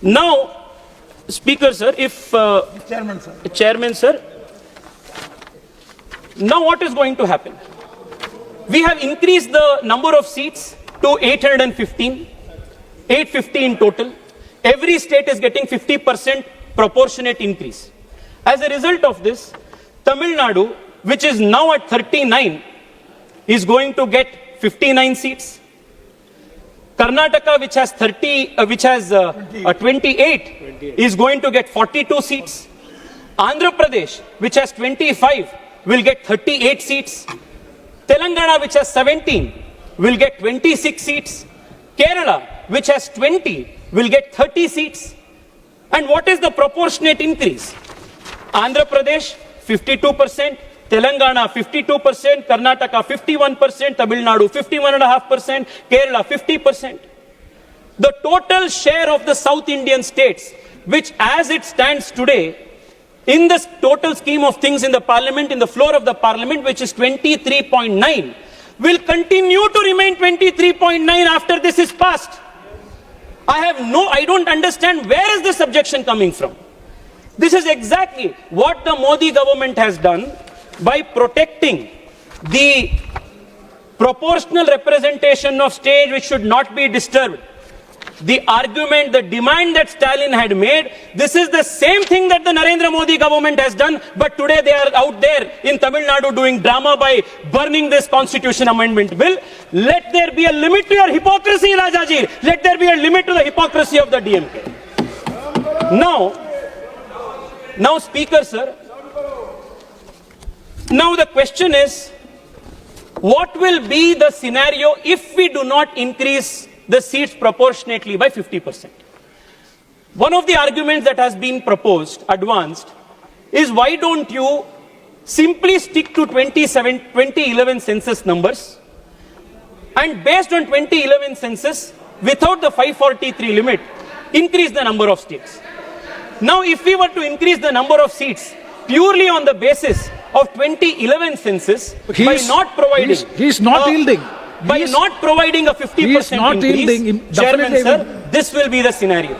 Now, Speaker sir, if Chairman sir, now what is going to happen? We have increased the number of seats to 815, 850 in total. Every state is getting 50% proportionate increase. As a result of this, Tamil Nadu, which is now at 39, is going to get 59 seats. Karnataka, which has 28, is going to get 42 seats. Andhra Pradesh, which has 25, will get 38 seats. Telangana, which has 17, will get 26 seats. Kerala, which has 20, will get 30 seats. And what is the proportionate increase? Andhra Pradesh, 52%. Telangana 52%, Karnataka 51%, Tamil Nadu 51.5%, Kerala 50%. The total share of the South Indian states, which as it stands today, in the total scheme of things in the parliament, in the floor of the parliament, which is 23.9, will continue to remain 23.9 after this is passed. I don't understand where is this objection coming from. This is exactly what the Modi government has done by protecting the proportional representation of state which should not be disturbed. The argument, the demand that Stalin had made, this is the same thing that the Narendra Modi government has done, but today they are out there in Tamil Nadu doing drama by burning this constitution amendment bill. Let there be a limit to your hypocrisy, Rajaji. Let there be a limit to the hypocrisy of the DMK. Now, Speaker, sir, now the question is, what will be the scenario if we do not increase the seats proportionately by 50%? One of the arguments that has been proposed, advanced, is why don't you simply stick to 2011 census numbers, and based on 2011 census, without the 543 limit, increase the number of states. Now, if we were to increase the number of seats purely on the basis of 2011 census, by not providing, he's not yielding. By not providing a 50% increase, Chairman sir, this will be the scenario.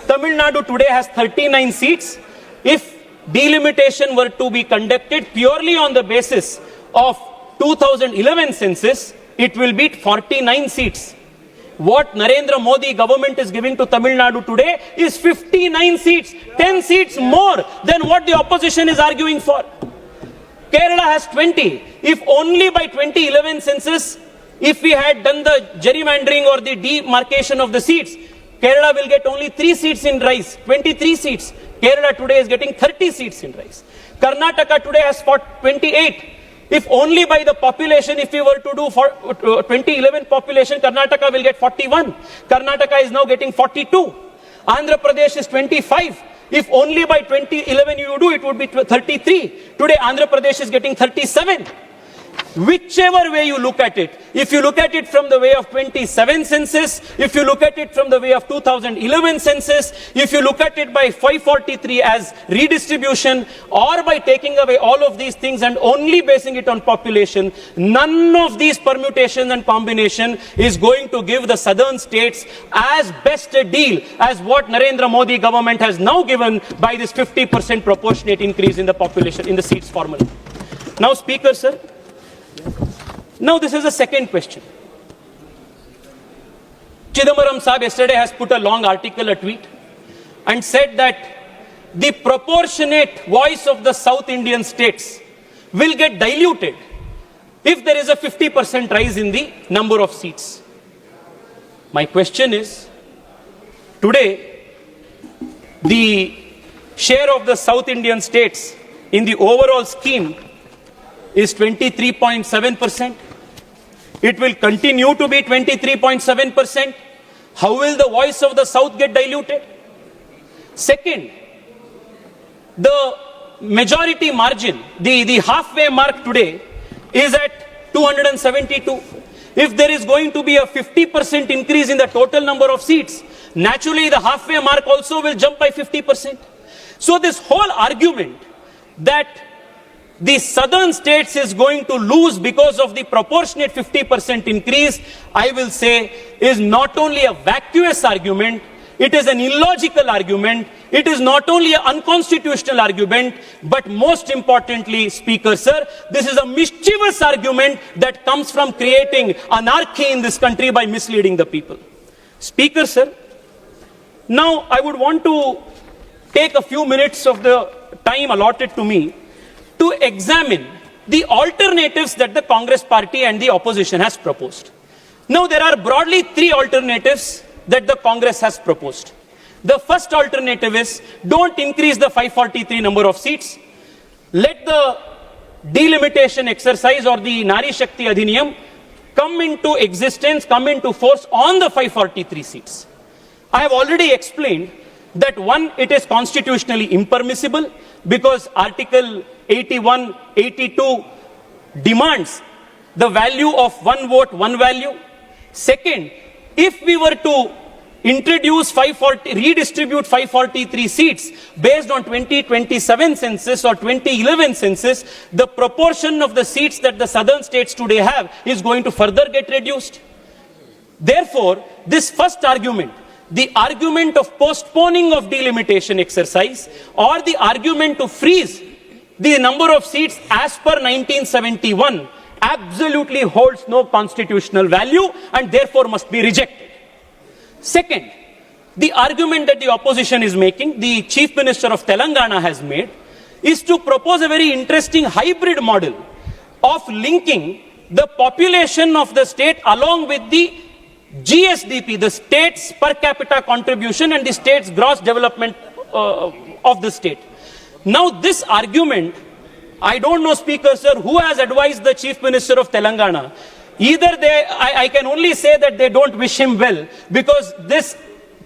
Tamil Nadu today has 39 seats. If delimitation were to be conducted purely on the basis of 2011 census, it will be 49 seats. What Narendra Modi government is giving to Tamil Nadu today is 59 seats, 10 seats more than what the opposition is arguing for. Kerala has 20. If only by 2011 census, if we had done the gerrymandering or the demarcation of the seats, Kerala will get only 3 seats in rice, 23 seats. Kerala today is getting 30 seats in rice. Karnataka today has 28. If only by the population, if we were to do for 2011 population, Karnataka will get 41. Karnataka is now getting 42. Andhra Pradesh is 25. If only by 2011 you do, it would be 33. Today Andhra Pradesh is getting 37. Whichever way you look at it, if you look at it from the way of 27 census, if you look at it from the way of 2011 census, if you look at it by 543 as redistribution, or by taking away all of these things and only basing it on population, none of these permutations and combination is going to give the southern states as best a deal as what Narendra Modi government has now given by this 50% proportionate increase in the population, in the seats formula. Now, Speaker, sir, now this is the second question. Chidambaram Saab yesterday has put a long article, a tweet, and said that the proportionate voice of the South Indian states will get diluted if there is a 50% rise in the number of seats. My question is, today, the share of the South Indian states in the overall scheme is 23.7%. It will continue to be 23.7%. How will the voice of the South get diluted? Second, the majority margin, the halfway mark today is at 272. If there is going to be a 50% increase in the total number of seats, naturally the halfway mark also will jump by 50%. So this whole argument that the southern states is going to lose because of the proportionate 50% increase, I will say, is not only a vacuous argument, It is an illogical argument. It is not only an unconstitutional argument, but most importantly, Speaker Sir, this is a mischievous argument that comes from creating anarchy in this country by misleading the people. Speaker Sir, now I would want to take a few minutes of the time allotted to me to examine the alternatives that the Congress party and the opposition has proposed. Now there are broadly three alternatives that the Congress has proposed. The first alternative is don't increase the 543 number of seats. Let the delimitation exercise or the Nari Shakti Adhiniyam come into existence, come into force on the 543 seats. I have already explained that one, it is constitutionally impermissible because Article 81, 82 demands the value of one vote, one value. Second, if we were to redistribute 543 seats based on 2027 census or 2011 census, the proportion of the seats that the southern states today have is going to further get reduced. Therefore, this first argument, the argument of postponing of delimitation exercise or the argument to freeze the number of seats as per 1971 absolutely holds no constitutional value and therefore must be rejected. Second, the argument that the opposition is making, the Chief Minister of Telangana has made, is to propose a very interesting hybrid model of linking the population of the state along with the GSDP, the state's per capita contribution and the state's gross development of the state. Now this argument, I don't know, Speaker Sir, who has advised the Chief Minister of Telangana. Either I can only say that they don't wish him well because this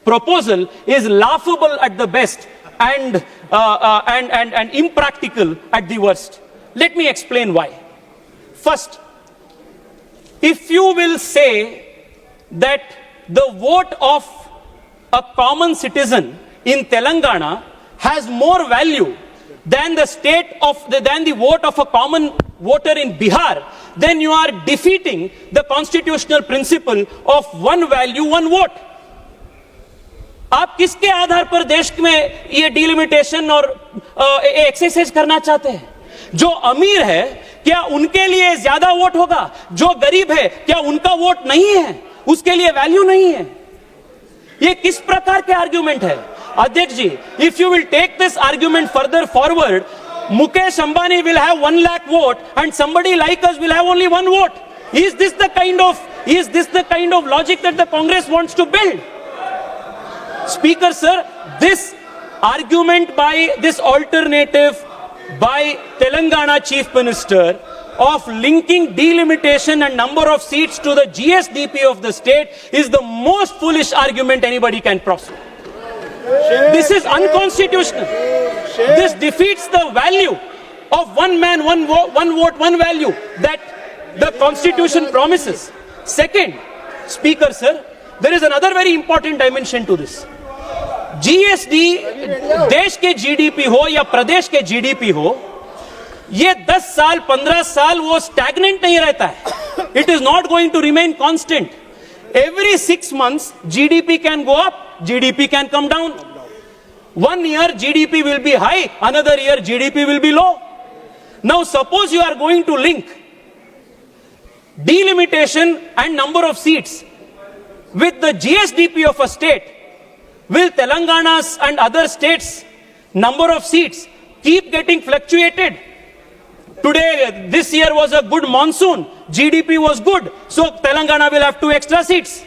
proposal is laughable at the best and impractical at the worst. Let me explain why. First, if you will say that the vote of a common citizen in Telangana has more value than the vote of a common voter in Bihar, then you are defeating the constitutional principle of one value, one vote. आप किसके आधार पर देश में ये delimitation और exercise करना चाहते हैं? जो अमीर है क्या उनके लिए ज्यादा वोट होगा? जो गरीब है क्या उनका वोट नहीं है? उसके लिए वैल्यू नहीं है? ये किस प्रकार के आर्गुमेंट है? अध्यक्ष जी, if you will take this argument further forward, Mukesh Ambani will have 1 lakh vote and somebody like us will have only one vote. Is this the kind of logic that the Congress wants to build? Speaker Sir, this argument by this alternative by Telangana Chief Minister of linking delimitation and number of seats to the GSDP of the state is the most foolish argument anybody can prosecute. This is unconstitutional. This defeats the value of one man, one vote, one value that the Constitution promises. Second, Speaker Sir, there is another very important dimension to this. GSD, देश के GDP हो या प्रदेश के GDP हो, ये 10 साल, 15 साल वो stagnant नहीं रहता है. It is not going to remain constant. Every 6 months, GDP can go up, GDP can come down. 1 year GDP will be high, another year GDP will be low. Now suppose you are going to link delimitation and number of seats with the GSDP of a state. Will Telangana's and other states' number of seats keep getting fluctuated? Today, this year was a good monsoon, GDP was good, so Telangana will have 2 extra seats.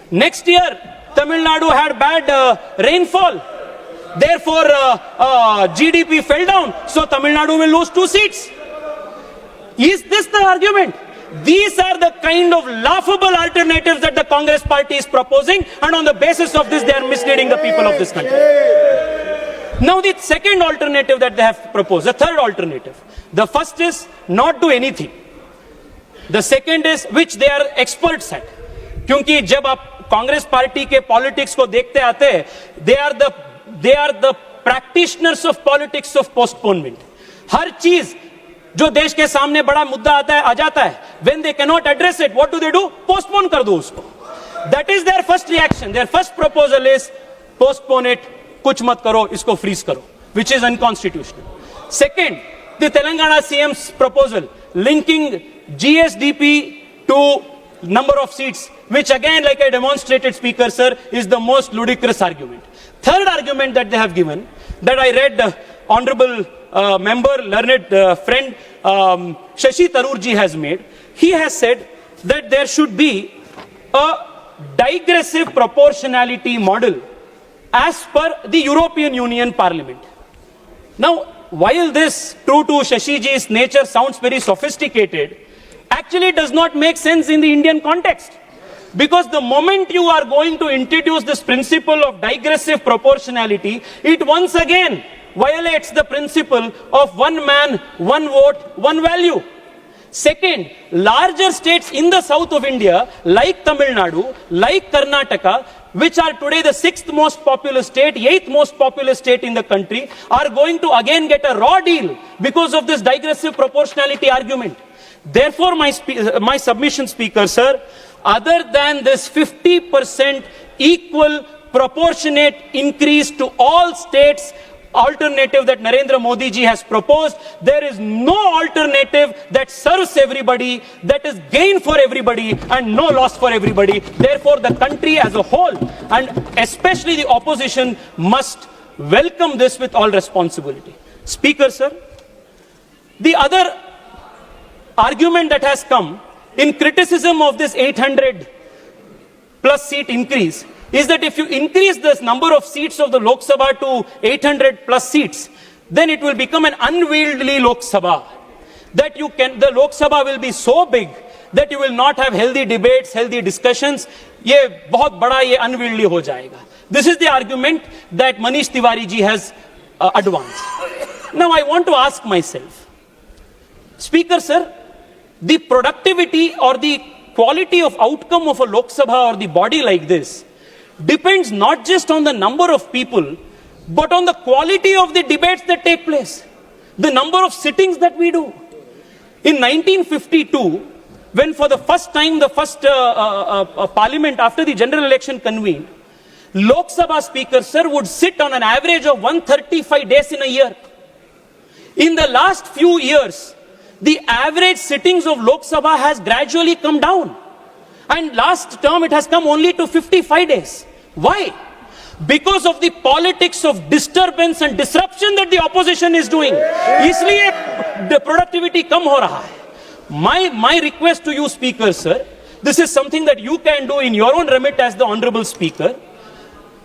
Next year, Tamil Nadu had bad rainfall, therefore GDP fell down, so Tamil Nadu will lose 2 seats. Is this the argument? These are the kind of laughable alternatives that the Congress party is proposing, and on the basis of this they are misleading the people of this country. Now the second alternative that they have proposed, the third alternative. The first is not do anything. The second is which they are experts at. क्योंकि जब आप Congress party के politics को देखते आते हैं, they are the practitioners of politics of postponement. हर चीज जो देश के सामने बड़ा मुद्दा आता है आ जाता है, when they cannot address it, what do? Postpone कर दो उसको. That is their first reaction. Their first proposal is postpone it, kuch mat karo, isko freeze karo, which is unconstitutional. Second, the Telangana CM's proposal linking GSDP to number of seats, which again, like I demonstrated, Speaker Sir, is the most ludicrous argument. Third argument that they have given, that I read Honorable Member, learned friend Shashi Tharoor has made. He has said that there should be a digressive proportionality model as per the European Union Parliament. Now, while this, true to Shashiji's nature, sounds very sophisticated, actually does not make sense in the Indian context. Because the moment you are going to introduce this principle of digressive proportionality, it once again violates the principle of one man, one vote, one value. Second, larger states in the south of India, like Tamil Nadu, like Karnataka, which are today the 6th most populous state, 8th most populous state in the country, are going to again get a raw deal because of this digressive proportionality argument. Therefore, my submission, Speaker Sir, other than this 50% equal proportionate increase to all states alternative that Narendra Modi ji has proposed, there is no alternative that serves everybody, that is gain for everybody and no loss for everybody. Therefore, the country as a whole and especially the opposition must welcome this with all responsibility. Speaker Sir, the other argument that has come in criticism of this 800 plus seat increase is that if you increase this number of seats of the Lok Sabha to 800 plus seats, then it will become an unwieldy Lok Sabha. That the Lok Sabha will be so big that you will not have healthy debates, healthy discussions. Ye bahut bada, ye unwieldy ho jayega. This is the argument that Manish Tiwari ji has advanced. Now I want to ask myself, Speaker Sir, the productivity or the quality of outcome of a Lok Sabha or the body like this depends not just on the number of people, but on the quality of the debates that take place, the number of sittings that we do. In 1952, when for the first time the first parliament after the general election convened, Lok Sabha Speaker Sir would sit on an average of 135 days in a year. In the last few years, the average sittings of Lok Sabha has gradually come down. And last term it has come only to 55 days. Why? Because of the politics of disturbance and disruption that the opposition is doing. Isliye the productivity kam ho raha hai. My request to you, Speaker Sir, this is something that you can do in your own remit as the Honorable Speaker.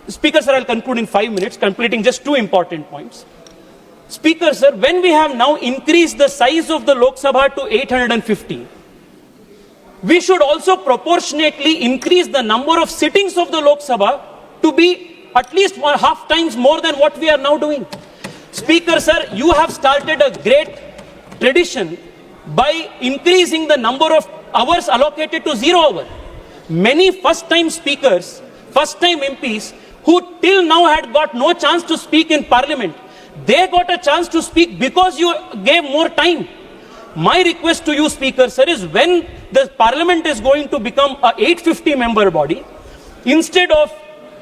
Speaker Sir, I'll conclude in 5 minutes, completing just 2 important points. Speaker Sir, when we have now increased the size of the Lok Sabha to 850, we should also proportionately increase the number of sittings of the Lok Sabha to be at least half times more than what we are now doing. Speaker Sir, you have started a great tradition by increasing the number of hours allocated to 0 hour. Many first-time speakers, first-time MPs who till now had got no chance to speak in Parliament, they got a chance to speak because you gave more time. My request to you, Speaker Sir, is when the Parliament is going to become a 850 member body, instead of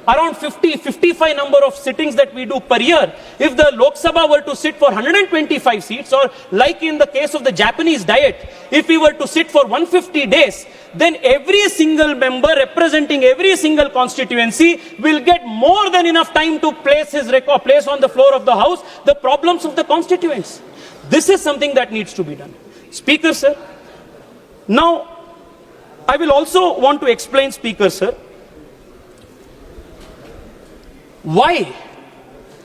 around 55 number of sittings that we do per year, if the Lok Sabha were to sit for 125 seats, or like in the case of the Japanese Diet, if we were to sit for 150 days, then every single member representing every single constituency will get more than enough time to place on the floor of the House the problems of the constituents. This is something that needs to be done. Speaker Sir, now I will also want to explain, Speaker Sir, why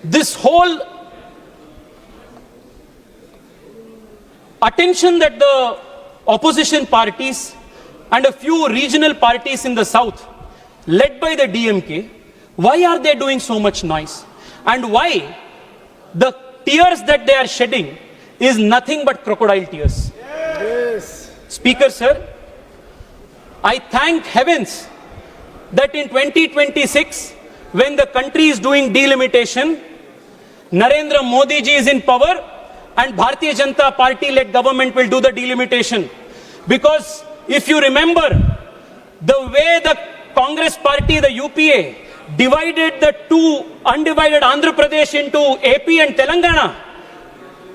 this whole attention that the opposition parties and a few regional parties in the south, led by the DMK, why are they doing so much noise? And why the tears that they are shedding is nothing but crocodile tears. Yes. Speaker Sir, I thank heavens that in 2026, when the country is doing delimitation, Narendra Modi ji is in power and Bharatiya Janata Party led government will do the delimitation. Because if you remember, the way the Congress party, the UPA, divided the two undivided Andhra Pradesh into AP and Telangana.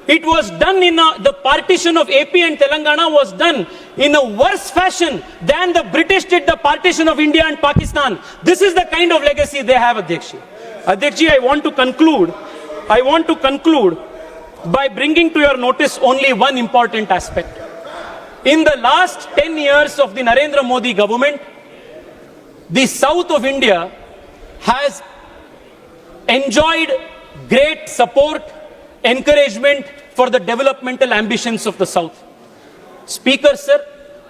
It was done in the partition of AP and Telangana was done in a worse fashion than the British did the partition of India and Pakistan. This is the kind of legacy they have, Adhyakshi. Adhyakshi, I want to conclude by bringing to your notice only one important aspect. In the last 10 years of the Narendra Modi government, the south of India has enjoyed great support, encouragement for the developmental ambitions of the south. Speaker, sir,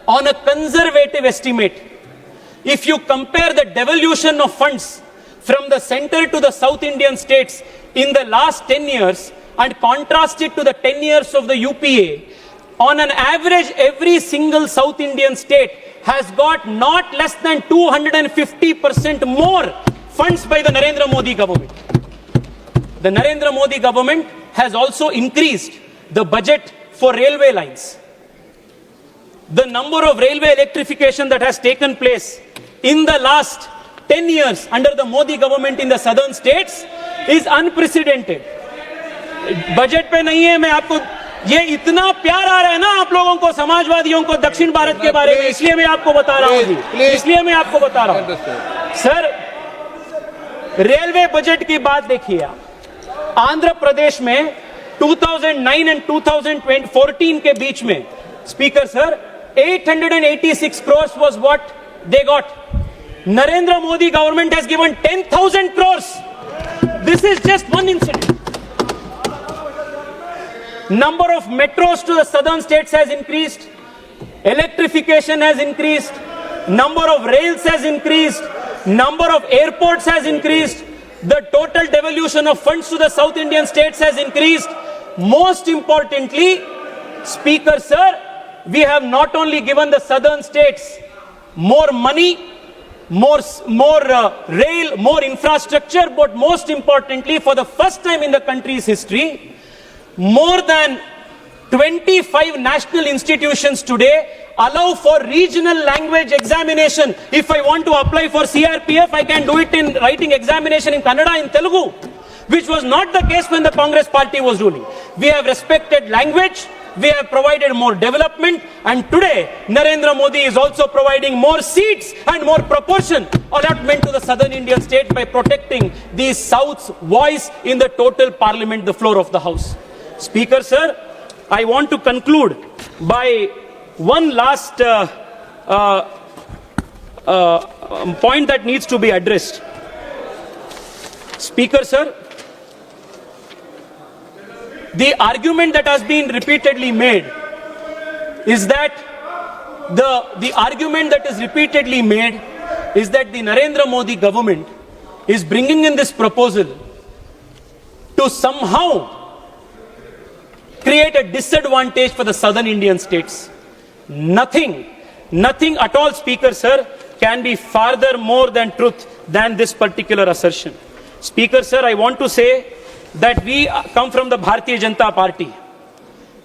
on a conservative estimate, if you compare the devolution of funds from the center to the South Indian states in the last 10 years and contrast it to the 10 years of the UPA, on an average, every single South Indian state has got not less than 250% more funds by the Narendra Modi government. The Narendra Modi government has also increased the budget for railway lines. The number of railway electrification that has taken place in the last 10 years under the Modi government in the southern states is unprecedented. Budget पे नहीं है, मैं आपको ये इतना प्यार आ रहा है ना आप लोगों को, समाजवादियों को दक्षिण भारत के बारे में, इसलिए मैं आपको बता रहा हूँ, इसलिए मैं आपको बता रहा हूँ। सर, रेलवे बजट की बात देखिए आप, आंध्र प्रदेश में 2009 एंड 2014 के बीच में, speaker sir, 886 crores was what they got. Narendra Modi government has given 10,000 crores. This is just one incident. Number of metros to the southern states has increased. Electrification has increased. Number of rails has increased. Number of airports has increased. The total devolution of funds to the South Indian states has increased. Most importantly, Speaker sir, we have not only given the southern states more money, more rail, more infrastructure, but most importantly, for the first time in the country's history, more than 25 national institutions today allow for regional language examination. If I want to apply for CRPF, I can do it in writing examination in Kannada, in Telugu, which was not the case when the Congress party was ruling. We have respected language, we have provided more development, and today Narendra Modi is also providing more seats and more proportion allotment to the southern Indian states by protecting the South's voice in the total parliament, the floor of the House. Speaker sir, I want to conclude by one last point that needs to be addressed. Speaker sir, the argument that has been repeatedly made is that the argument that is repeatedly made is that the Narendra Modi government is bringing in this proposal to somehow create a disadvantage for the southern Indian states. Nothing at all, Speaker sir, can be farther more than truth than this particular assertion. Speaker sir, I want to say that we come from the Bharatiya Janata Party.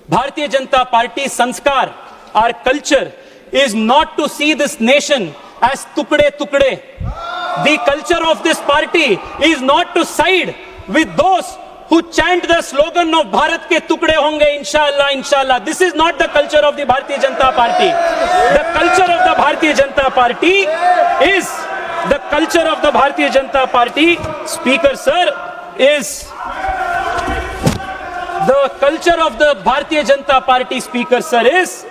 Bharatiya Janata Party sanskar, our culture, is not to see this nation as tukde tukde. The culture of this party is not to side with those who chant the slogan of Bharat ke tukde honge, inshallah, inshallah. This is not the culture of the Bharatiya Janata Party. The culture of the Bharatiya Janata Party is the culture of the Bharatiya Janata Party, Speaker sir, is the culture of the Bharatiya Janata Party, Speaker sir, is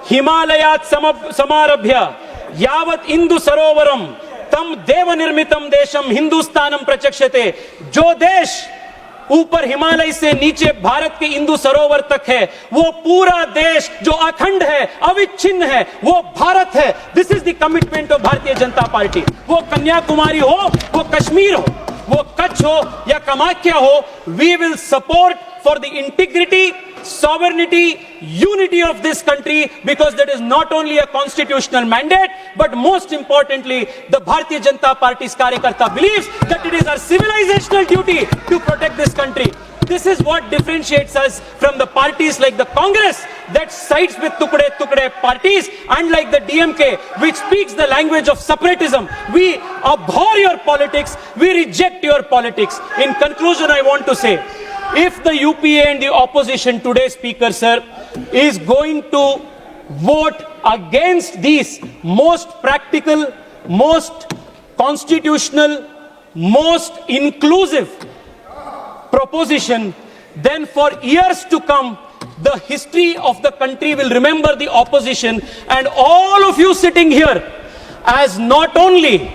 Himalayat samarabhya yavat Indu sarovaram tam deva nirmitam desham Hindustanam prachakshate. Jo desh ऊपर हिमालय से नीचे भारत के इंदु सरोवर तक है, वो पूरा देश जो अखंड है, अविच्छिन्न है, वो भारत है. This is the commitment of Bharatiya Janata party. वो कन्याकुमारी हो, वो कश्मीर हो, वो कच्छ हो या कामाख्या हो, we will support for the integrity, sovereignty, unity of this country, because that is not only a constitutional mandate, but most importantly, the Bharatiya Janata Party's Karyakarta believes that it is our civilizational duty to protect this country. This is what differentiates us from the parties like the Congress that sides with tukde parties, unlike the DMK, which speaks the language of separatism. We abhor your politics. We reject your politics. In conclusion, I want to say, if the UPA and the opposition today, Speaker Sir, is going to vote against these most practical, most constitutional, most inclusive proposition, then for years to come, the history of the country will remember the opposition and all of you sitting here as not only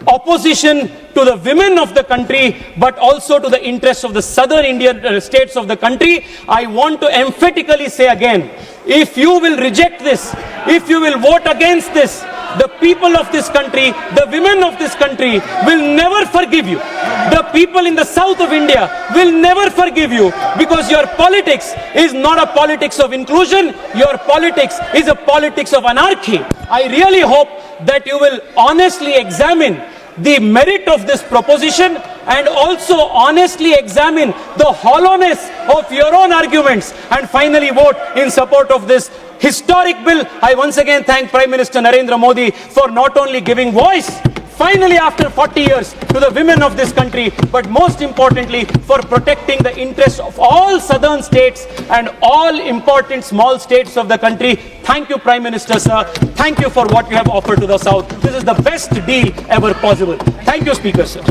opposition to the women of the country, but also to the interests of the southern Indian states of the country. I want to emphatically say again, if you will reject this, if you will vote against this, the people of this country, the women of this country will never forgive you. The people in the south of India will never forgive you, because your politics is not a politics of inclusion. Your politics is a politics of anarchy. I really hope that you will honestly examine the merit of this proposition and also honestly examine the hollowness of your own arguments and finally vote in support of this historic bill. I once again thank Prime Minister Narendra Modi for not only giving voice, finally after 40 years, to the women of this country, but most importantly for protecting the interests of all southern states and all important small states of the country. Thank you, Prime Minister, sir. Thank you for what you have offered to the South. This is the best deal ever possible. Thank you, Speaker, sir.